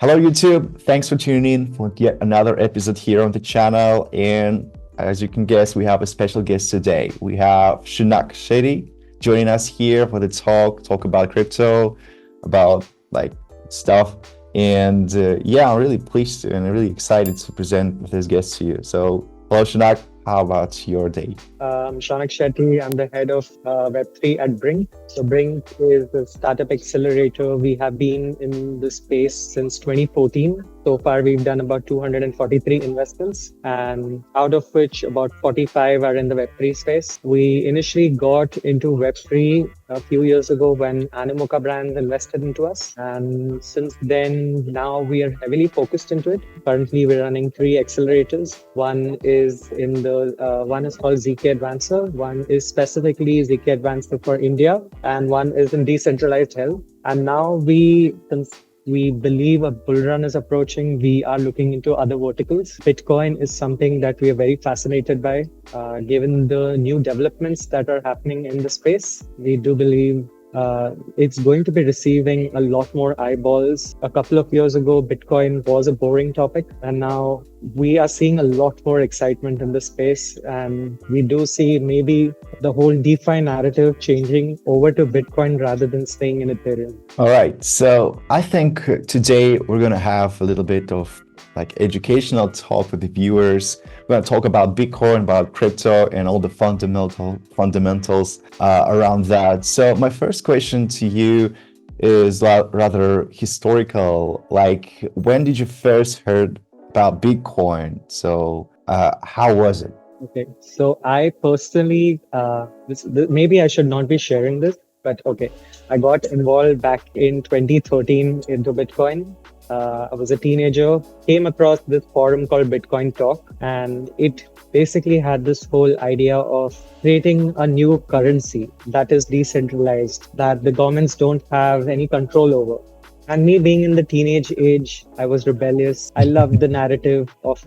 Hello, YouTube. Thanks for tuning in for yet another episode here on the channel. And as you can guess, we have a special guest today. We have Shounak Shetty joining us here for the talk about crypto, about like stuff. And yeah, I'm really pleased and really excited to present this guest to you. So, hello, Shounak. How about your day? I'm Shounak Shetty. I'm the head of Web3 at Brink. So Brink is a startup accelerator. We have been in the space since 2014. So far, we've done about 243 investments, and out of which about 45 are in the Web3 space. We initially got into Web3 a few years ago when Animoca brands invested into us. And since then, now we are heavily focused into it. Currently, we're running three accelerators. One is called ZK Advancer. One is specifically ZK Advancer for India, and one is in decentralized health. And now since we believe a bull run is approaching, we are looking into other verticals. Bitcoin is something that we are very fascinated by. Given the new developments that are happening in the space, we do believe it's going to be receiving a lot more eyeballs. A couple of years ago, Bitcoin was a boring topic, and now we are seeing a lot more excitement in the space. And we do see maybe the whole DeFi narrative changing over to Bitcoin rather than staying in Ethereum. All right. So I think today we're going to have a little bit of like educational talk with the viewers. We're going to talk about Bitcoin, about crypto, and all the fundamentals around that. So my first question to you is rather historical. Like, when did you first heard about Bitcoin? So how was it? Okay, so I personally, maybe I should not be sharing this, but okay, I got involved back in 2013 into Bitcoin. I was a teenager, came across this forum called Bitcoin Talk, and it basically had this whole idea of creating a new currency that is decentralized, that the governments don't have any control over. And me being in the teenage age, I was rebellious. I loved the narrative of,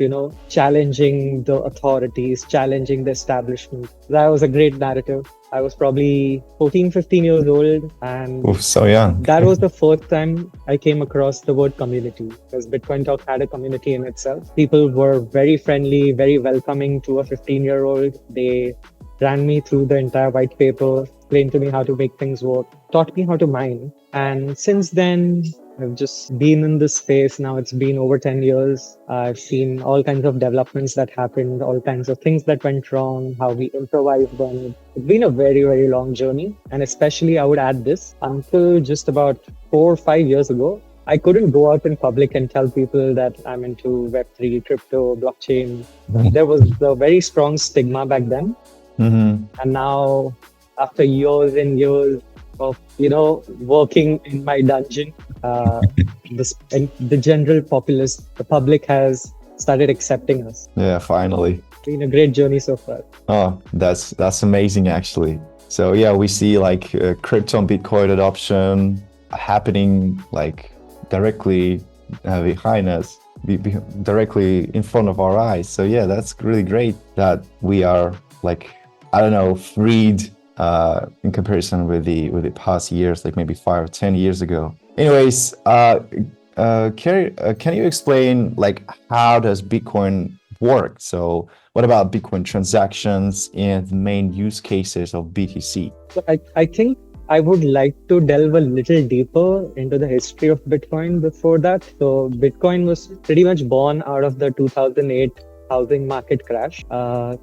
challenging the authorities, challenging the establishment. That was a great narrative. I was probably 14, 15 years old, and Oh, so young. that was the first time I came across the word community, because Bitcoin Talk had a community in itself. People were very friendly, very welcoming to a 15-year-old. They ran me through the entire white paper, explained to me how to make things work, taught me how to mine. And since then, I've just been in this space. Now it's been over 10 years. I've seen all kinds of developments that happened, all kinds of things that went wrong, how we improvised on it. It's been a very, very long journey. And especially, I would add this, until just about 4 or 5 years ago, I couldn't go out in public and tell people that I'm into Web3, crypto, blockchain. There was a very strong stigma back then. Mm-hmm. And now, after years and years of working in my dungeon, the general populace, the public has started accepting us. Yeah, finally. It's been a great journey so far. Oh, that's amazing, actually. So yeah, we see like crypto and Bitcoin adoption happening like directly behind us, directly in front of our eyes. So yeah, that's really great that we are like, I don't know, freed in comparison with the past years, like maybe 5 or 10 years ago. Anyways, can you explain like how does Bitcoin work? So what about Bitcoin transactions and the main use cases of BTC? So I think I would like to delve a little deeper into the history of Bitcoin before that. So Bitcoin was pretty much born out of the 2008 housing market crash.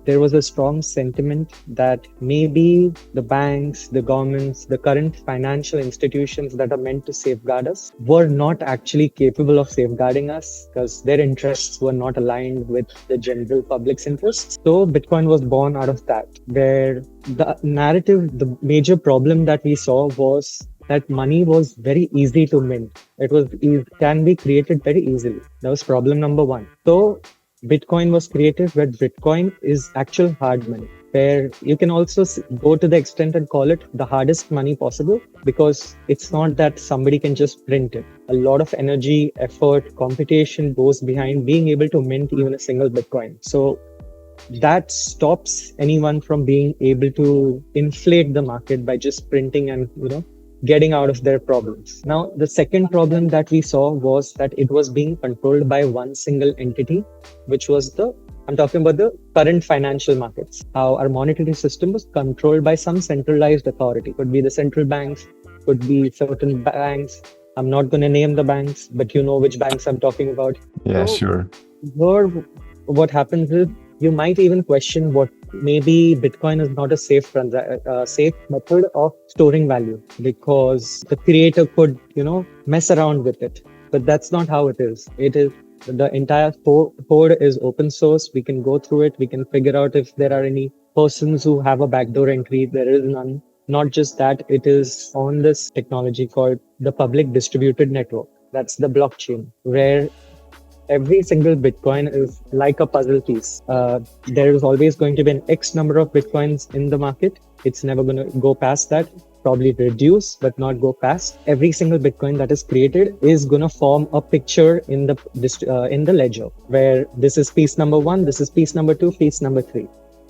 There was a strong sentiment that maybe the banks, the governments, the current financial institutions that are meant to safeguard us were not actually capable of safeguarding us, because their interests were not aligned with the general public's interests. So Bitcoin was born out of that, where the narrative, the major problem that we saw was that money was very easy to mint. It can be created very easily. That was problem number one. So Bitcoin was created where Bitcoin is actual hard money, where you can also go to the extent and call it the hardest money possible, because it's not that somebody can just print it. A lot of energy, effort, computation goes behind being able to mint even a single Bitcoin. So that stops anyone from being able to inflate the market by just printing and getting out of their problems. Now, the second problem that we saw was that it was being controlled by one single entity, which was I'm talking about the current financial markets. How our monetary system was controlled by some centralized authority. Could be the central banks, could be certain banks. I'm not going to name the banks, but you know which banks I'm talking about. Yeah, So sure. here, what happens is you might even question what maybe Bitcoin is not a safe method of storing value because the creator could, mess around with it. But that's not how it is. It is the entire code is open source. We can go through it. We can figure out if there are any persons who have a backdoor entry. There is none. Not just that, it is on this technology called the public distributed network. That's the blockchain, where every single Bitcoin is like a puzzle piece. There is always going to be an X number of Bitcoins in the market. It's never going to go past that. Probably reduce, but not go past. Every single Bitcoin that is created is going to form a picture in the ledger, where this is piece number one, this is piece number two, piece number three.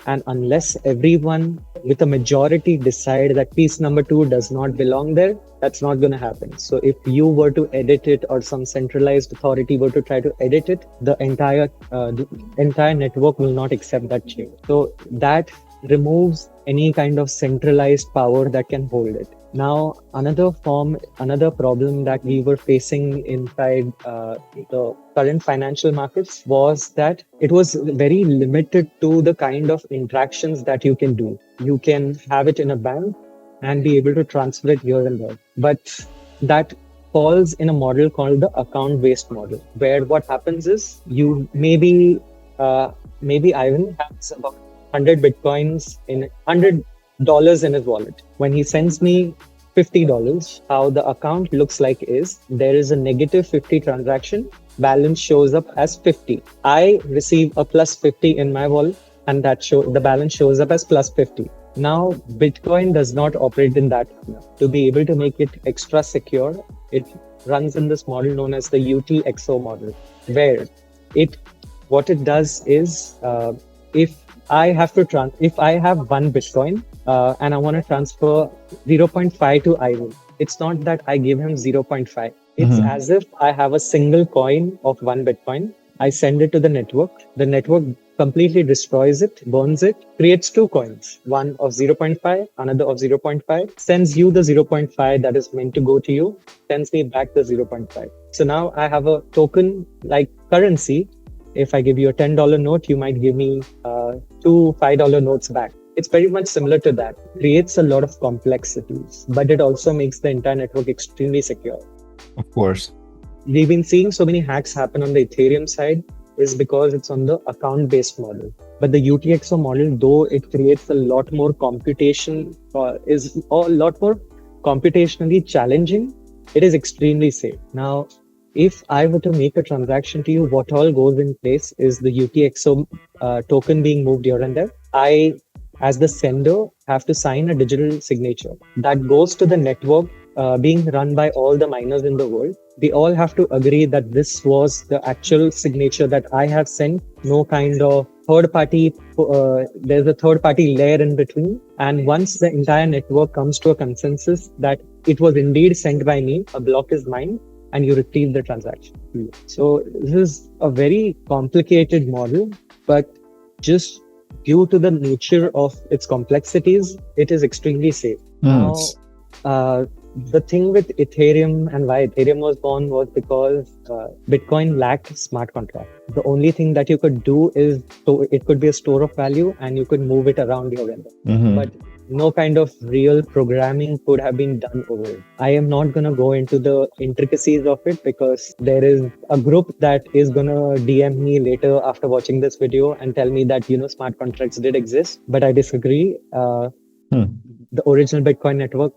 And unless everyone with a majority decide that piece number two does not belong there, that's not going to happen. So if you were to edit it or some centralized authority were to try to edit it, the entire network will not accept that change. So that removes any kind of centralized power that can hold it. Now, another problem that we were facing inside the current financial markets was that it was very limited to the kind of interactions that you can do. You can have it in a bank and be able to transfer it here and there. But that falls in a model called the account-based model, where what happens is you maybe Ivan has about 100 Bitcoins in $100 in his wallet. When he sends me $50, how the account looks like is there is a negative 50 transaction, balance shows up as 50. I receive a plus 50 in my wallet, and the balance shows up as plus 50. Now, Bitcoin does not operate in that manner. To be able to make it extra secure, it runs in this model known as the UTXO model, where what it does is if I have one Bitcoin and I want to transfer 0.5 to Ivan, it's not that I give him 0.5. It's as if I have a single coin of one Bitcoin. I send it to the network. The network completely destroys it, burns it, creates two coins, one of 0.5, another of 0.5, sends you the 0.5 that is meant to go to you, sends me back the 0.5. So now I have a token like currency. If I give you a $10 note, you might give me two $5 notes back. It's very much similar to that. It creates a lot of complexities, but it also makes the entire network extremely secure. Of course. We've been seeing so many hacks happen on the Ethereum side is because it's on the account-based model. But the UTXO model, though it creates a lot more computation, is a lot more computationally challenging, it is extremely safe. Now, if I were to make a transaction to you, what all goes in place is the UTXO token being moved here and there. I, as the sender, have to sign a digital signature that goes to the network being run by all the miners in the world. We all have to agree that this was the actual signature that I have sent. No kind of third party, there's a third party layer in between. And once the entire network comes to a consensus that it was indeed sent by me, a block is mine, and you retrieve the transaction. So this is a very complicated model, but just due to the nature of its complexities, it is extremely safe. Now, the thing with Ethereum and why Ethereum was born was because Bitcoin lacked smart contract. The only thing that you could do is it could be a store of value and you could move it around your end. But no kind of real programming could have been done over it. I am not going to go into the intricacies of it because there is a group that is going to DM me later after watching this video and tell me that, smart contracts did exist, but I disagree. The original Bitcoin network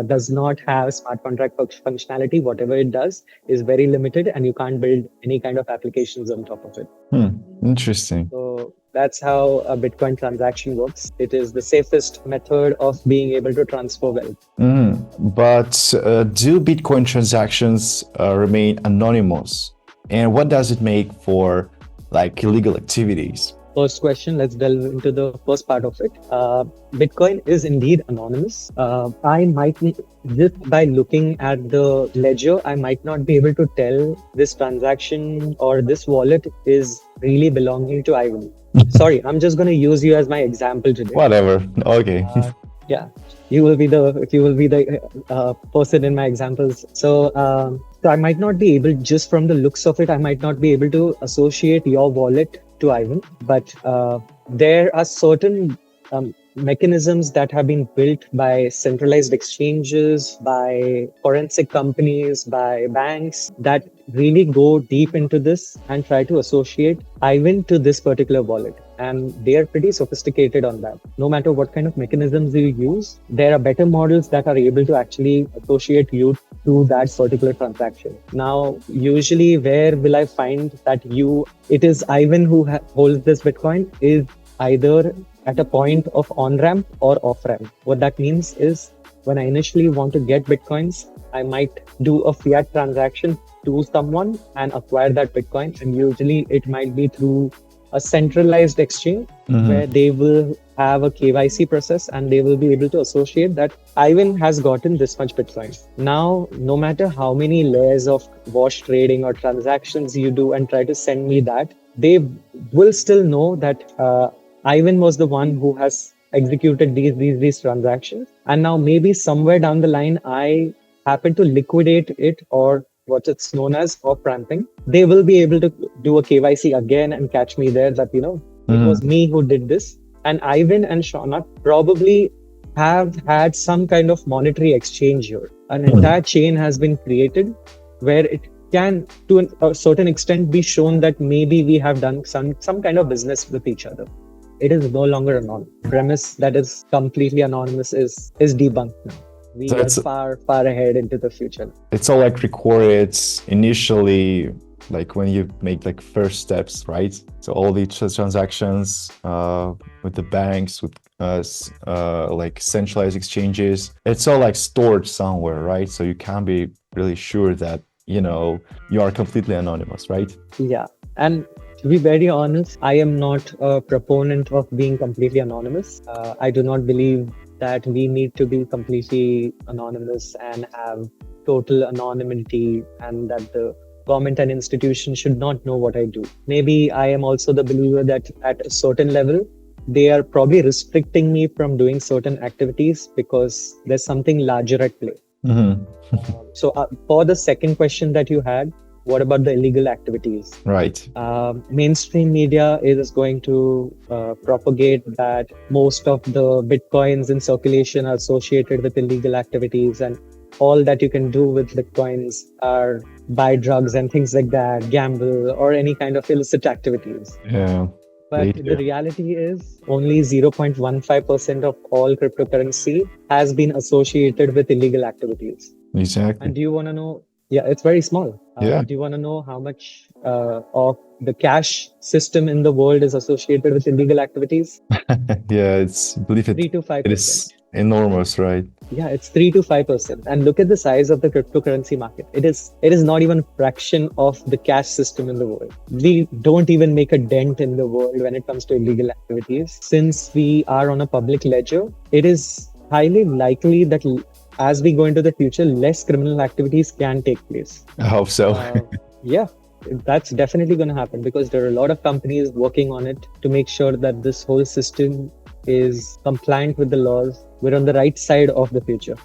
does not have smart contract functionality. Whatever it does is very limited and you can't build any kind of applications on top of it. Interesting. So that's how a Bitcoin transaction works. It is the safest method of being able to transfer wealth. But do Bitcoin transactions remain anonymous? And what does it make for illegal activities? first question, let's delve into the first part of it. Bitcoin is indeed anonymous. I might just by looking at the ledger, I might not be able to tell this transaction or this wallet is really belonging to Ivan. Sorry, I'm just going to use you as my example today. Whatever. Okay. Yeah, you will be the person in my examples. So I might not be able, just from the looks of it, I might not be able to associate your wallet to Ivan, but there are certain mechanisms that have been built by centralized exchanges, by forensic companies, by banks that really go deep into this and try to associate Ivan to this particular wallet. And they are pretty sophisticated on that. No matter what kind of mechanisms you use, there are better models that are able to actually associate you to that particular transaction. Now, usually, where will I find that it is Ivan who holds this Bitcoin is either at a point of on-ramp or off-ramp. What that means is when I initially want to get Bitcoins, I might do a fiat transaction to someone and acquire that Bitcoin. And usually it might be through a centralized exchange where they will have a KYC process and they will be able to associate that Ivan has gotten this much Bitcoin. Now, no matter how many layers of wash trading or transactions you do and try to send me that, they will still know that Ivan was the one who has executed these transactions. And now maybe somewhere down the line, I happen to liquidate it, or what it's known as off-ramping. They will be able to do a KYC again and catch me there that, it was me who did this. And Ivan and Shounak probably have had some kind of monetary exchange here. An entire chain has been created where it can, to a certain extent, be shown that maybe we have done some kind of business with each other. It is no longer anonymous. Premise that is completely anonymous is debunked now. We are far ahead into the future. It's all like recorded initially, like when you make like first steps, right? So all the transactions with the banks, with like centralized exchanges, it's all like stored somewhere, right? So you can't be really sure that, you are completely anonymous, right? Yeah. And to be very honest, I am not a proponent of being completely anonymous. I do not believe that we need to be completely anonymous and have total anonymity, and that the government and institutions should not know what I do. Maybe I am also the believer that at a certain level, they are probably restricting me from doing certain activities because there's something larger at play. So for the second question that you had, what about the illegal activities? Right. Mainstream media is going to propagate that most of the Bitcoins in circulation are associated with illegal activities, and all that you can do with Bitcoins are buy drugs and things like that, gamble, or any kind of illicit activities. Yeah. But the reality is only 0.15% of all cryptocurrency has been associated with illegal activities. Exactly. And do you want to know? Yeah, it's very small. Yeah. Do you want to know how much of the cash system in the world is associated with illegal activities? Yeah, 3 to 5%. It is enormous, right? Yeah, it's 3 to 5%. And look at the size of the cryptocurrency market. It is not even a fraction of the cash system in the world. We don't even make a dent in the world when it comes to illegal activities. Since we are on a public ledger, it is highly likely that as we go into the future, less criminal activities can take place. I hope so. Yeah, that's definitely going to happen because there are a lot of companies working on it to make sure that this whole system is compliant with the laws. We're on the right side of the future.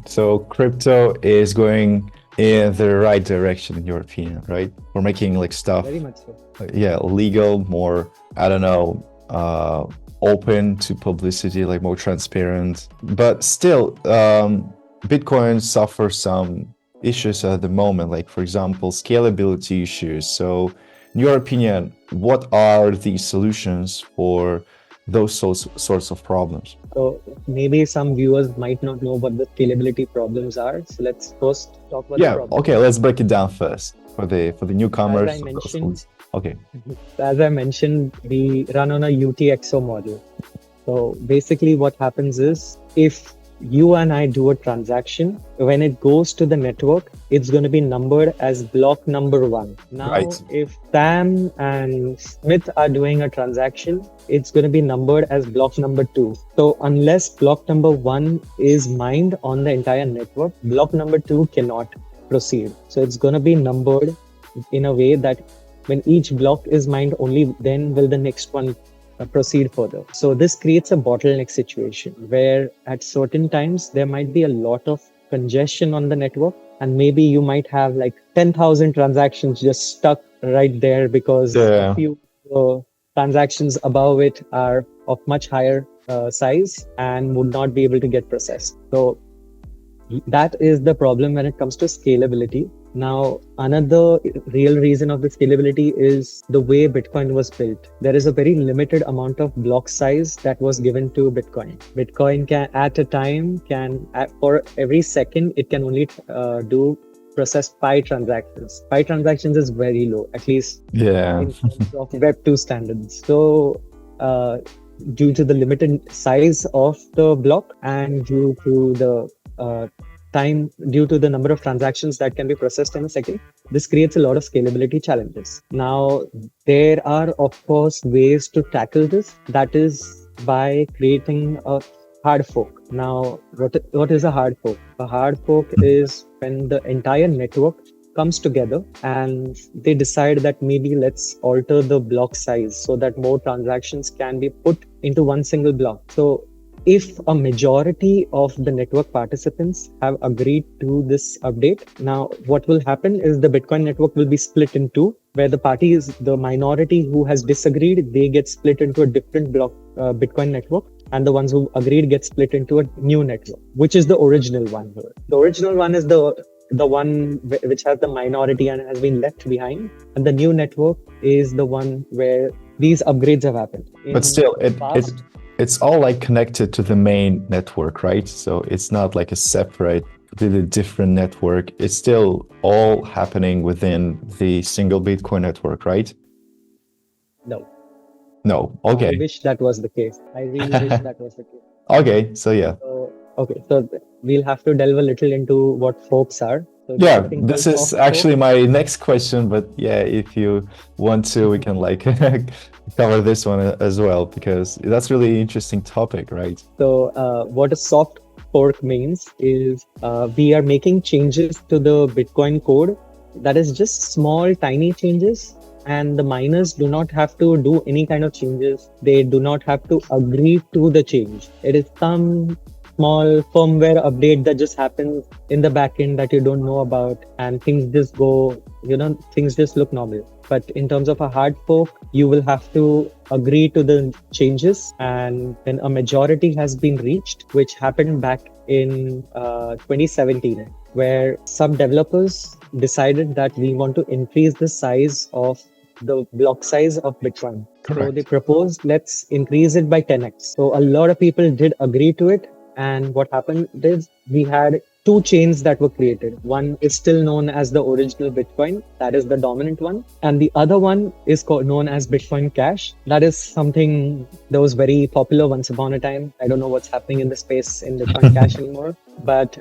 So crypto is going in the right direction, in your opinion, right? We're making like stuff, very much so. Yeah, legal, more, I don't know, open to publicity, like more transparent. But still, Bitcoin suffers some issues at the moment, like for example, scalability issues. So in your opinion, what are the solutions for those sorts of problems? So maybe some viewers might not know what the scalability problems are. So let's first talk about the problems. Okay, let's break it down first for the newcomers. As I mentioned, okay. As I mentioned, we run on a UTXO model. So basically what happens is if you and I do a transaction, when it goes to the network, it's going to be numbered as block number 1. Now, Right. if Sam and Smith are doing a transaction, it's going to be numbered as block number 2. So unless block number 1 is mined on the entire network, block number 2 cannot proceed. So it's going to be numbered in a way that when each block is mined, only then will the next one proceed further. So this creates a bottleneck situation where at certain times there might be a lot of congestion on the network, and maybe you might have like 10,000 transactions just stuck right there because a Yeah. few transactions above it are of much higher size and would not be able to get processed. So that is the problem when it comes to scalability. Now, another real reason of the scalability is the way Bitcoin was built. There is a very limited amount of block size that was given to Bitcoin. Bitcoin can, at a time, for every second, it can only process 5 transactions. 5 transactions is very low, at least Yeah. in terms of Web2 standards. So, due to the limited size of the block and due to the due to the number of transactions that can be processed in a second, this creates a lot of scalability challenges. Now, there are, of course, ways to tackle this. That is by creating a hard fork. Now, what is a hard fork? A hard fork is when the entire network comes together and they decide that maybe let's alter the block size so that more transactions can be put into one single block. So if a majority of the network participants have agreed to this update, now what will happen is the Bitcoin network will be split in two, where the minority who has disagreed, they get split into a different block Bitcoin network, and the ones who agreed get split into a new network, which is the original one here. The original one is the one which has the minority and has been left behind, and the new network is the one where these upgrades have happened. But still, it's all like connected to the main network, right? So it's not like a separate, completely different network. It's still all happening within the single Bitcoin network, right? No. No. Okay. I wish that was the case. I really wish that was the case. Okay. So yeah. So we'll have to delve a little into what forks are. So Yeah, this is actually my next question, but yeah, if you want to, we can like cover this one as well, because that's really interesting topic, right? So what a soft fork means is we are making changes to the Bitcoin code that is just small, tiny changes, and the miners do not have to do any kind of changes. They do not have to agree to the change. It is some small firmware update that just happens in the backend that you don't know about, and things just go, things just look normal. But in terms of a hard fork, you will have to agree to the changes, and then a majority has been reached, which happened back in 2017, where some developers decided that we want to increase the size of the block size of Bitcoin. Correct. So they proposed, let's increase it by 10x. So a lot of people did agree to it. And what happened is we had two chains that were created. One is still known as the original Bitcoin. That is the dominant one. And the other one is known as Bitcoin Cash. That is something that was very popular once upon a time. I don't know what's happening in the space in Bitcoin Cash anymore. But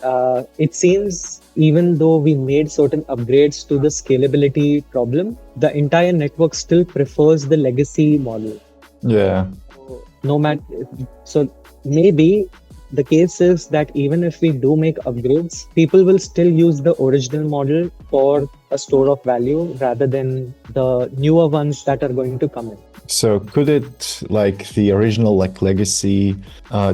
it seems even though we made certain upgrades to the scalability problem, the entire network still prefers the legacy model. Yeah. So maybe the case is that even if we do make upgrades, people will still use the original model for a store of value rather than the newer ones that are going to come in. So could it, like the original like legacy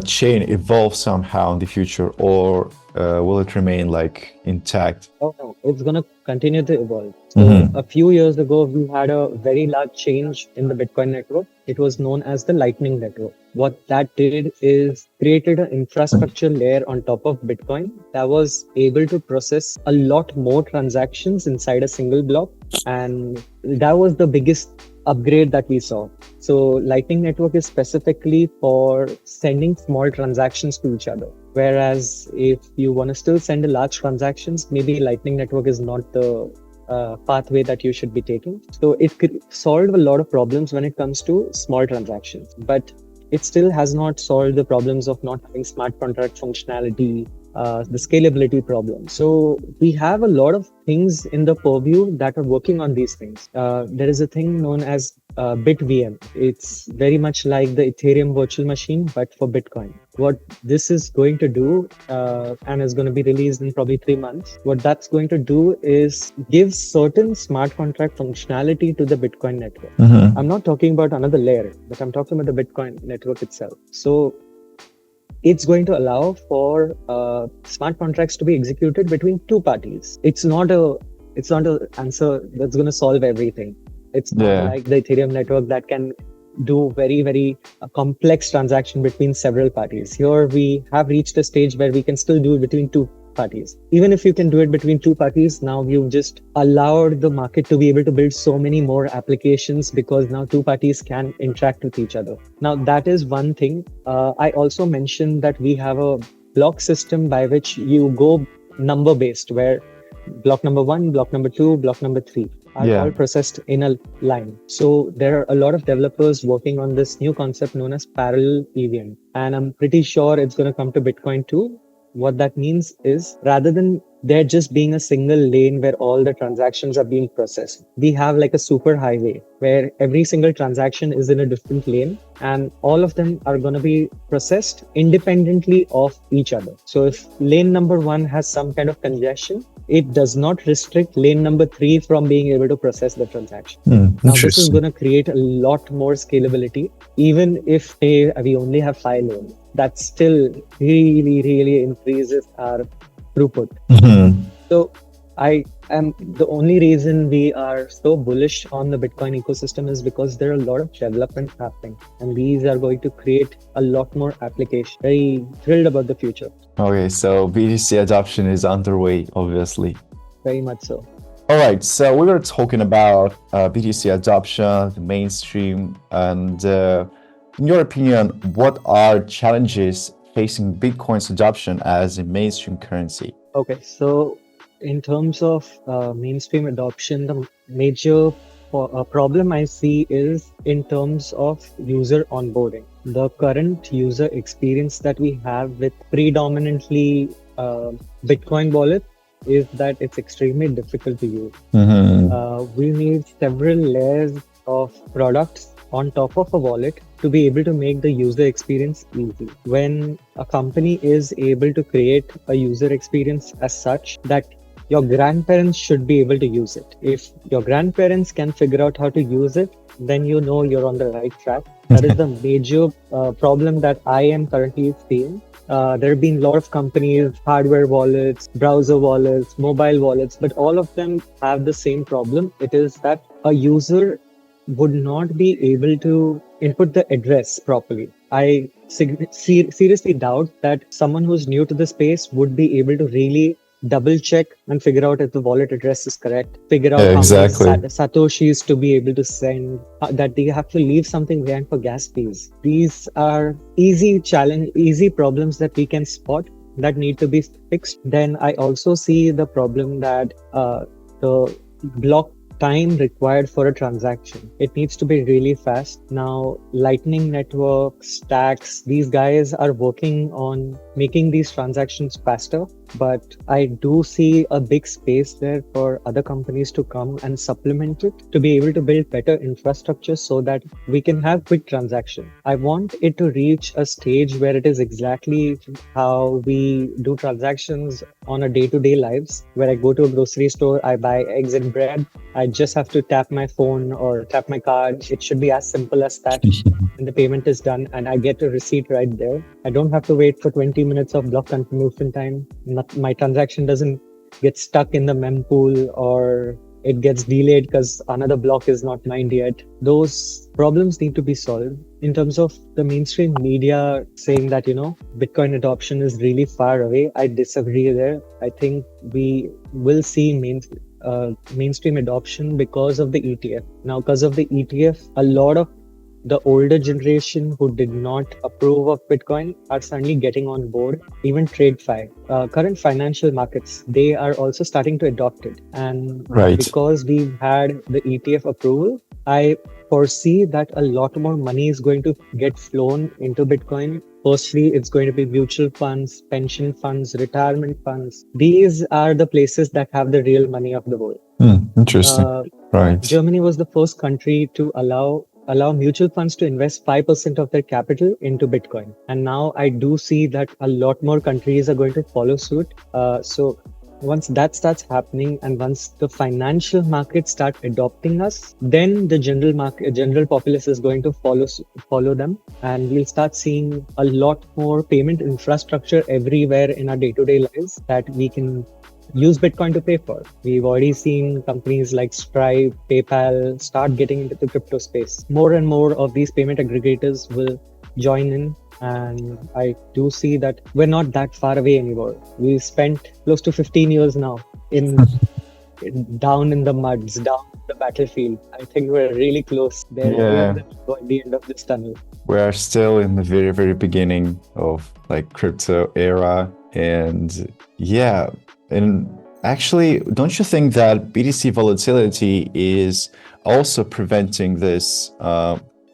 chain, evolve somehow in the future, or will it remain like intact? Oh no, it's going to continue to evolve. So a few years ago, we had a very large change in the Bitcoin network. It was known as the Lightning Network. What that did is created an infrastructure layer on top of Bitcoin that was able to process a lot more transactions inside a single block. And that was the biggest upgrade that we saw. So Lightning Network is specifically for sending small transactions to each other. Whereas if you want to still send large transactions, maybe Lightning Network is not the pathway that you should be taking. So it could solve a lot of problems when it comes to small transactions, but it still has not solved the problems of not having smart contract functionality the scalability problem. So we have a lot of things in the purview that are working on these things. There is a thing known as BitVM. It's very much like the Ethereum virtual machine, but for Bitcoin. What this is going to do, and is going to be released in probably 3 months, what that's going to do is give certain smart contract functionality to the Bitcoin network. I'm not talking about another layer, but I'm talking about the Bitcoin network itself. So it's going to allow for smart contracts to be executed between two parties. It's not a answer that's going to solve everything. It's not Yeah. like the Ethereum network that can do very complex transaction between several parties. Here we have reached a stage where we can still do it between two parties. Even if you can do it between two parties, now you've just allowed the market to be able to build so many more applications because now two parties can interact with each other. Now that is one thing. I also mentioned that we have a block system by which you go number based, where block number 1, block number 2, block number 3 are Yeah. all processed in a line. So there are a lot of developers working on this new concept known as parallel EVM. And I'm pretty sure it's going to come to Bitcoin too. What that means is, rather than there just being a single lane where all the transactions are being processed, we have like a super highway where every single transaction is in a different lane and all of them are going to be processed independently of each other. So if lane number 1 has some kind of congestion, it does not restrict lane number 3 from being able to process the transaction. Now, this is going to create a lot more scalability, even if we only have 5 lanes. That still really increases our throughput. So the only reason we are so bullish on the Bitcoin ecosystem is because there are a lot of development happening, and these are going to create a lot more applications. Very thrilled about the future. Okay, so BTC adoption is underway, obviously. Very much so. All right, so we were talking about BTC adoption, the mainstream, and in your opinion, what are challenges facing Bitcoin's adoption as a mainstream currency? Okay, so in terms of mainstream adoption, the major problem I see is in terms of user onboarding. The current user experience that we have with predominantly Bitcoin wallet is that it's extremely difficult to use. We need several layers of products on top of a wallet to be able to make the user experience easy. When a company is able to create a user experience as such that your grandparents should be able to use it. If your grandparents can figure out how to use it, then you know you're on the right track. That is the major problem that I am currently seeing. There have been a lot of companies, hardware wallets, browser wallets, mobile wallets, but all of them have the same problem. It is that a user would not be able to input the address properly. I seriously doubt that someone who's new to the space would be able to really double check and figure out if the wallet address is correct, figure out how many satoshis to be able to send, that they have to leave something behind for gas fees. These are easy problems that we can spot that need to be fixed. Then I also see the problem that the block time required for a transaction, it needs to be really fast. Now, Lightning Network, Stacks, these guys are working on making these transactions faster, but I do see a big space there for other companies to come and supplement it to be able to build better infrastructure so that we can have quick transaction. I want it to reach a stage where it is exactly how we do transactions on a day-to-day lives, where I go to a grocery store, I buy eggs and bread, I just have to tap my phone or tap my card. It should be as simple as that. And the payment is done and I get a receipt right there. I don't have to wait for 20 minutes of block confirmation time. My transaction doesn't get stuck in the mempool or it gets delayed because another block is not mined yet. Those problems need to be solved. In terms of the mainstream media saying that, Bitcoin adoption is really far away, I disagree there. I think we will see mainstream adoption because of the ETF. Now, because of the ETF, a lot of the older generation who did not approve of Bitcoin are suddenly getting on board. Even TradeFi, current financial markets, they are also starting to adopt it. And because we've had the ETF approval, I foresee that a lot more money is going to get flown into Bitcoin Firstly, it's going to be mutual funds, pension funds, retirement funds. These are the places that have the real money of the world. Interesting. Uh, Right. Germany was the first country to allow mutual funds to invest 5% of their capital into Bitcoin. And now I do see that a lot more countries are going to follow suit. So once that starts happening and once the financial markets start adopting us, then the general populace is going to follow them, and we'll start seeing a lot more payment infrastructure everywhere in our day-to-day lives that we can use Bitcoin to pay for. We've already seen companies like Stripe, PayPal start getting into the crypto space. More and more of these payment aggregators will join in. And I do see that we're not that far away anymore. We've spent close to 15 years now in down in the muds, down the battlefield. I think we're really close. There is Yeah. the light at the end of this tunnel. We are still in the very, very beginning of like crypto era. And yeah, and actually, don't you think that BTC volatility is also preventing this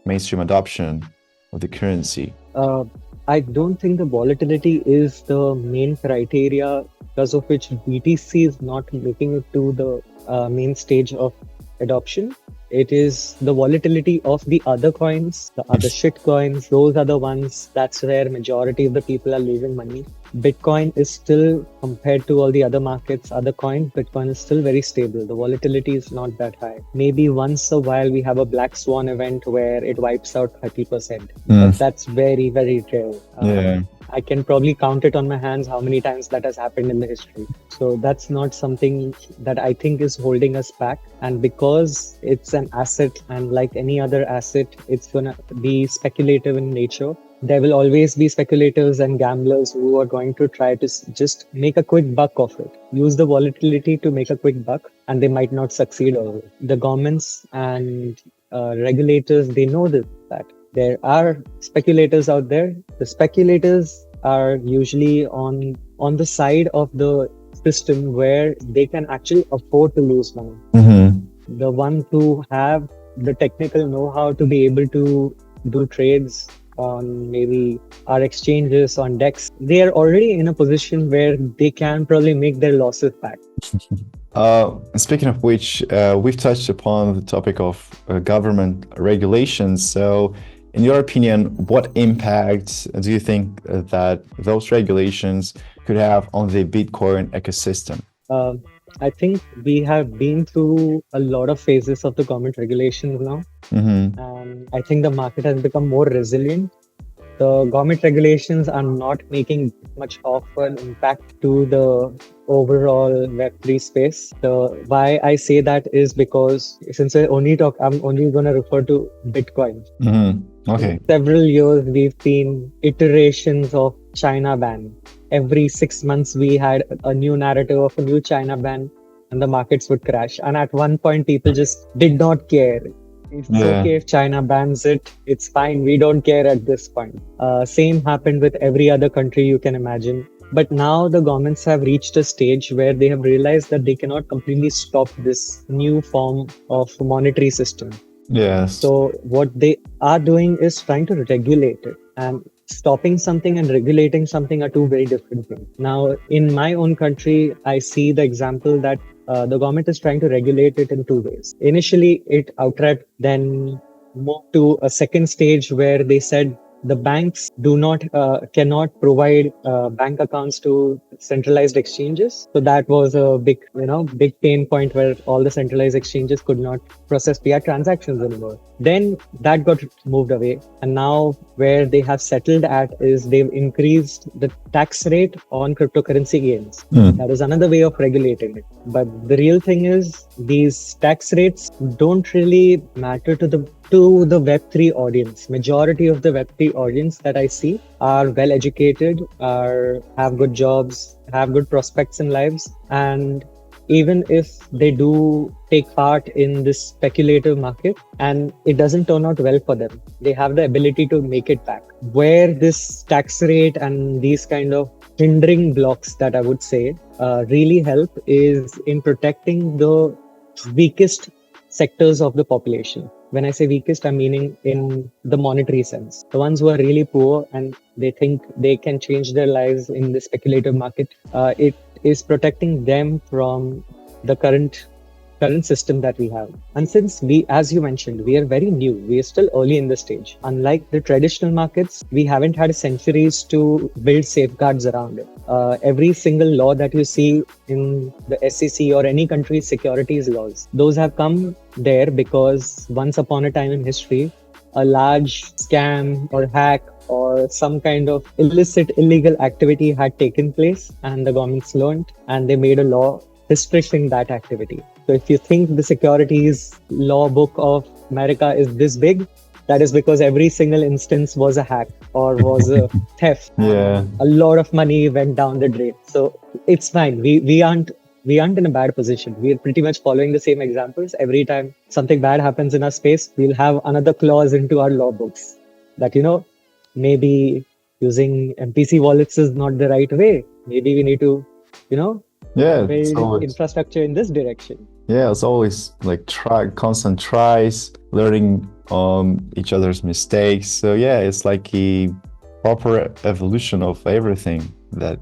mainstream adoption of the currency? Uh, I don't think the volatility is the main criteria because of which BTC is not making it to the main stage of adoption. It is the volatility of the other coins, the other shit coins. Those are the ones that's where majority of the people are losing money. Bitcoin is still, compared to all the other markets, other coins, Bitcoin is still very stable. The volatility is not that high. Maybe once a while we have a black swan event where it wipes out 30%, but that's very, very rare. Yeah. I can probably count it on my hands how many times that has happened in the history. So that's not something that I think is holding us back. And because it's an asset, and like any other asset, it's going to be speculative in nature. There will always be speculators and gamblers who are going to try to just make a quick buck of it, use the volatility to make a quick buck, and they might not succeed. Or the governments and regulators, they know this, that there are speculators out there. The speculators are usually on the side of the system where they can actually afford to lose money. The ones who have the technical know-how to be able to do trades on maybe our exchanges, on DEX, they are already in a position where they can probably make their losses back. Speaking of which, we've touched upon the topic of government regulations. So, in your opinion, what impact do you think that those regulations could have on the Bitcoin ecosystem? I think we have been through a lot of phases of the government regulations now. And I think the market has become more resilient. The government regulations are not making much of an impact to the overall Web3 space. Why I say that is because since I'm only going to refer to Bitcoin. Okay. In several years, we've seen iterations of China ban. Every 6 months, we had a new narrative of a new China ban, and the markets would crash. And at one point, people just did not care. It's okay if China bans it. It's fine. We don't care at this point. Same happened with every other country you can imagine. But now the governments have reached a stage where they have realized that they cannot completely stop this new form of monetary system. Yes. So what they are doing is trying to regulate it, and stopping something and regulating something are two very different things. Now, in my own country, I see the example that the government is trying to regulate it in two ways. Initially, it outright then moved to a second stage where they said the banks cannot provide bank accounts to centralized exchanges. So that was a big pain point where all the centralized exchanges could not process fiat transactions anymore. Then that got moved away, and now where they have settled at is they've increased the tax rate on cryptocurrency gains. That is another way of regulating it. But the real thing is these tax rates don't really matter to the Web3 audience. Majority of the Web3 audience that I see are well educated, have good jobs, have good prospects in lives, and even if they do take part in this speculative market and it doesn't turn out well for them, they have the ability to make it back. Where this tax rate and these kind of hindering blocks that I would say really help is in protecting the weakest sectors of the population. When I say weakest, I'm meaning in the monetary sense. The ones who are really poor and they think they can change their lives in the speculative market. It is protecting them from the current system that we have. And since we, as you mentioned, we are very new, we are still early in the stage. Unlike the traditional markets, we haven't had centuries to build safeguards around it. Every single law that you see in the SEC or any country's securities laws, those have come there because once upon a time in history, a large scam or hack or some kind of illicit, illegal activity had taken place, and the governments learned and they made a law restricting that activity. So if you think the securities law book of America is this big, that is because every single instance was a hack or was a theft, Yeah. and a lot of money went down the drain. So it's fine. We aren't in a bad position. We're pretty much following the same examples. Every time something bad happens in our space, we'll have another clause into our law books that, maybe using MPC wallets is not the right way. Maybe we need to, you know, Yeah, it's build always infrastructure in this direction. yeah, it's always like constant tries, learning each other's mistakes. So yeah, it's like a proper evolution of everything. That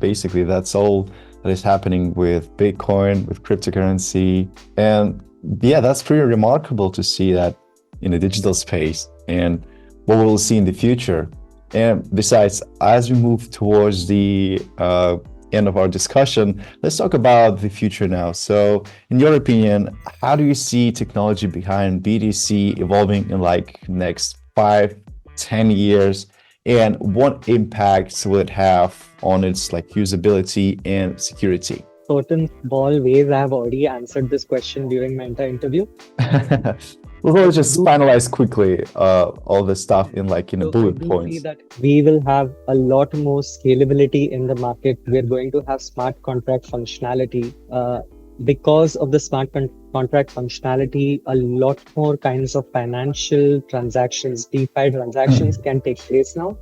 basically that's all that is happening with Bitcoin, with cryptocurrency. And yeah, that's pretty remarkable to see that in the digital space and what we'll see in the future. And besides, as we move towards the end of our discussion, let's talk about the future now. So, in your opinion, how do you see technology behind BTC evolving in like next 5, 10 years? And what impacts will it have on its like usability and security? Certain small ways I have already answered this question during my entire interview. We'll just finalize quickly all the stuff in like So I bullet do see points. that we will have a lot more scalability in the market. We're going to have smart contract functionality. Because of the contract functionality, a lot more kinds of financial transactions, DeFi transactions can take place now.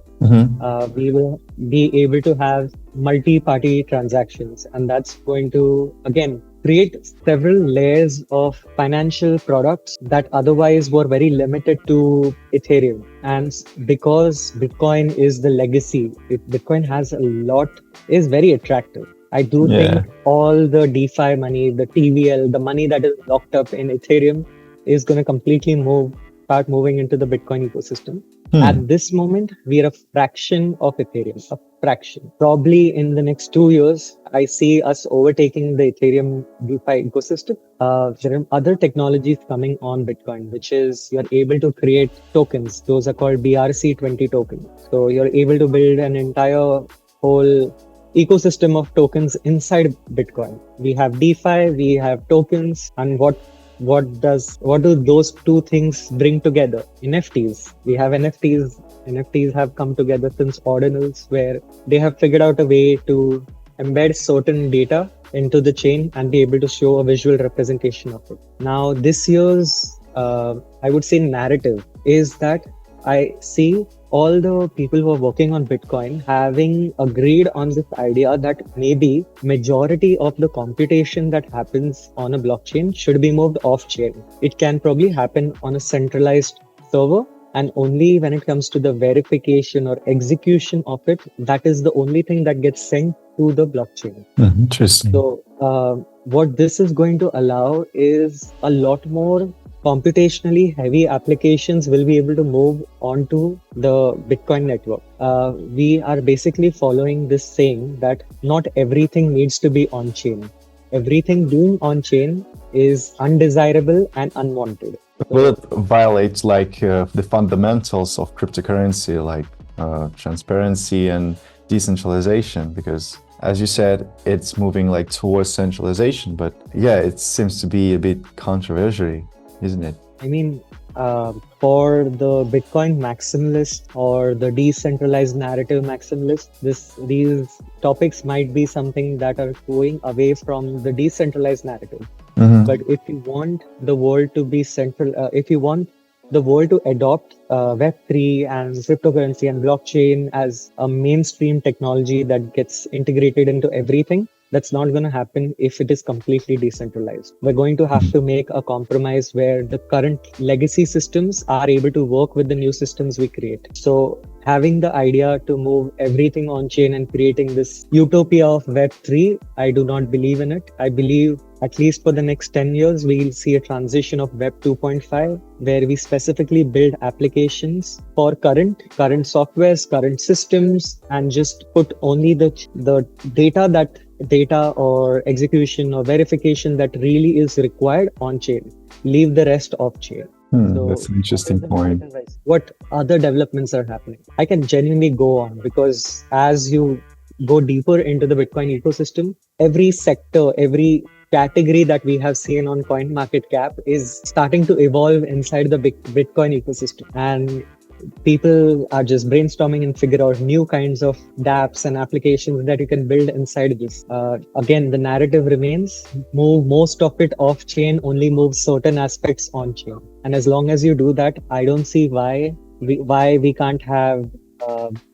We will be able to have multi-party transactions, and that's going to again create several layers of financial products that otherwise were very limited to Ethereum. And because Bitcoin is the legacy, Bitcoin has a lot, is very attractive. I do Yeah. think all the DeFi money, the TVL, the money that is locked up in Ethereum is going to completely start moving into the Bitcoin ecosystem. At this moment, we are a fraction of Ethereum, a fraction. Probably in the next 2 years, I see us overtaking the Ethereum DeFi ecosystem. There are other technologies coming on Bitcoin, which is you're able to create tokens. Those are called BRC20 tokens. So you're able to build an entire whole ecosystem of tokens inside Bitcoin. We have DeFi, we have tokens, and what do those two things bring together? NFTs. We have NFTs. NFTs have come together since ordinals, where they have figured out a way to embed certain data into the chain and be able to show a visual representation of it. Now, this year's, I would say, narrative is that I see all the people who are working on Bitcoin having agreed on this idea that maybe majority of the computation that happens on a blockchain should be moved off chain. It can probably happen on a centralized server, and only when it comes to the verification or execution of it, that is the only thing that gets sent to the blockchain. Interesting. So what this is going to allow is a lot more computationally heavy applications will be able to move onto the Bitcoin network. We are basically following this saying that not everything needs to be on chain. Everything being on chain is undesirable and unwanted. Will it violate like the fundamentals of cryptocurrency, like transparency and decentralization? Because as you said, it's moving like towards centralization, but yeah, it seems to be a bit controversial, isn't it? I mean, for the Bitcoin maximalist or the decentralized narrative maximalist, these topics might be something that are going away from the decentralized narrative. But if you want the world to be if you want the world to adopt Web3 and cryptocurrency and blockchain as a mainstream technology that gets integrated into everything, That's not going to happen if it is completely decentralized. We're going to have to make a compromise where the current legacy systems are able to work with the new systems we create. So having the idea to move everything on chain and creating this utopia of Web3, I do not believe in it. I believe at least for the next 10 years, we'll see a transition of Web 2.5, where we specifically build applications for current softwares, current systems, and just put only the data or execution or verification that really is required on chain. Leave the rest off chain. So That's an interesting point. what other developments are happening? I can genuinely go on, because as you go deeper into the Bitcoin ecosystem, every sector, every category that we have seen on CoinMarketCap is starting to evolve inside the Bitcoin ecosystem. And people are just brainstorming and figure out new kinds of dApps and applications that you can build inside this. Again, the narrative remains: move most of it off chain, only move certain aspects on chain. And as long as you do that, I don't see why we can't have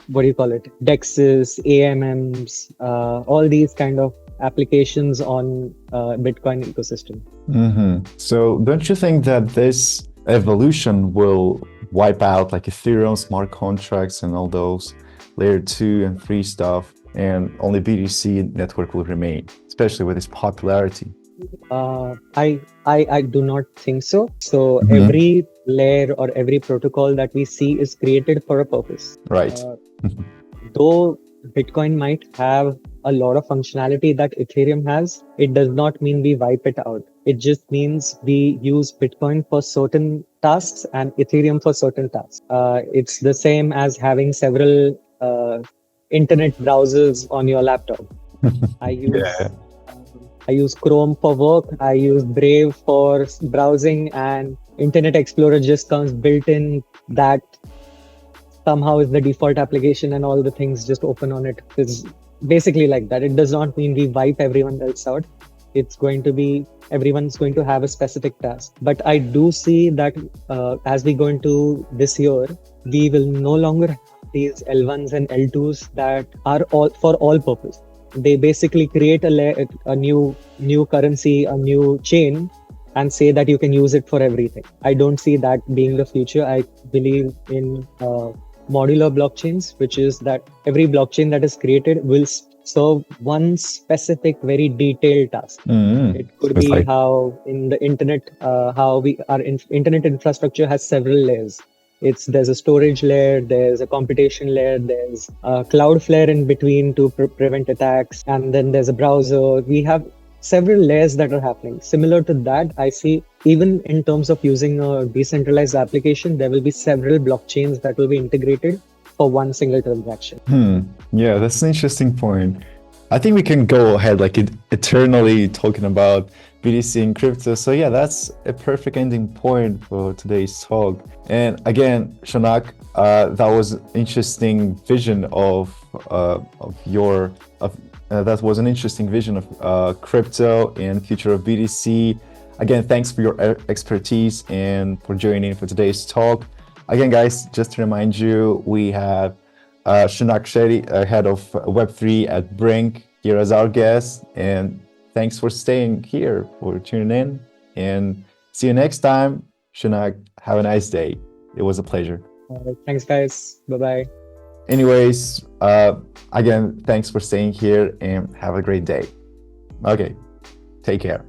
what do you call it? DEXs, AMMs, all these kind of applications on Bitcoin ecosystem. So don't you think that this evolution will wipe out like Ethereum smart contracts and all those layer 2 and 3 stuff, and only BTC network will remain, especially with its popularity? I do not think so. So every layer or every protocol that we see is created for a purpose. Right. Though Bitcoin might have a lot of functionality that Ethereum has, it does not mean we wipe it out. It just means we use Bitcoin for certain tasks and Ethereum for certain tasks. It's the same as having several internet browsers on your laptop. I use Chrome for work. I use Brave for browsing, and Internet Explorer just comes built in. That somehow is the default application, and all the things just open on it. It's basically like that. It does not mean we wipe everyone else out. It's going to be everyone's going to have a specific task. But I do see that as we go into this year, we will no longer have these L1s and L2s that are all for all purpose. They basically create a new currency, a new chain, and say that you can use it for everything. I don't see that being the future. I believe in modular blockchains, which is that every blockchain that is created will serve one specific, very detailed task. It could be how in the internet, internet infrastructure has several layers. There's a storage layer, there's a computation layer, there's a Cloudflare in between to prevent attacks, and then there's a browser. We have several layers that are happening. Similar to that, I see even in terms of using a decentralized application, there will be several blockchains that will be integrated for one single transaction. Yeah, that's an interesting point. I think we can go ahead like eternally talking about BTC and crypto. So yeah, that's a perfect ending point for today's talk. And again, Shounak, that was an interesting vision of that was an interesting vision of crypto and future of BTC. Again, thanks for your expertise and for joining for today's talk. Again, guys, just to remind you, we have Shounak Shetty, head of Web3 at Brink, here as our guest. And thanks for staying here, for tuning in. And see you next time. Shounak, have a nice day. It was a pleasure. Thanks, guys. Bye-bye. Anyways, again, thanks for staying here and have a great day. Okay, take care.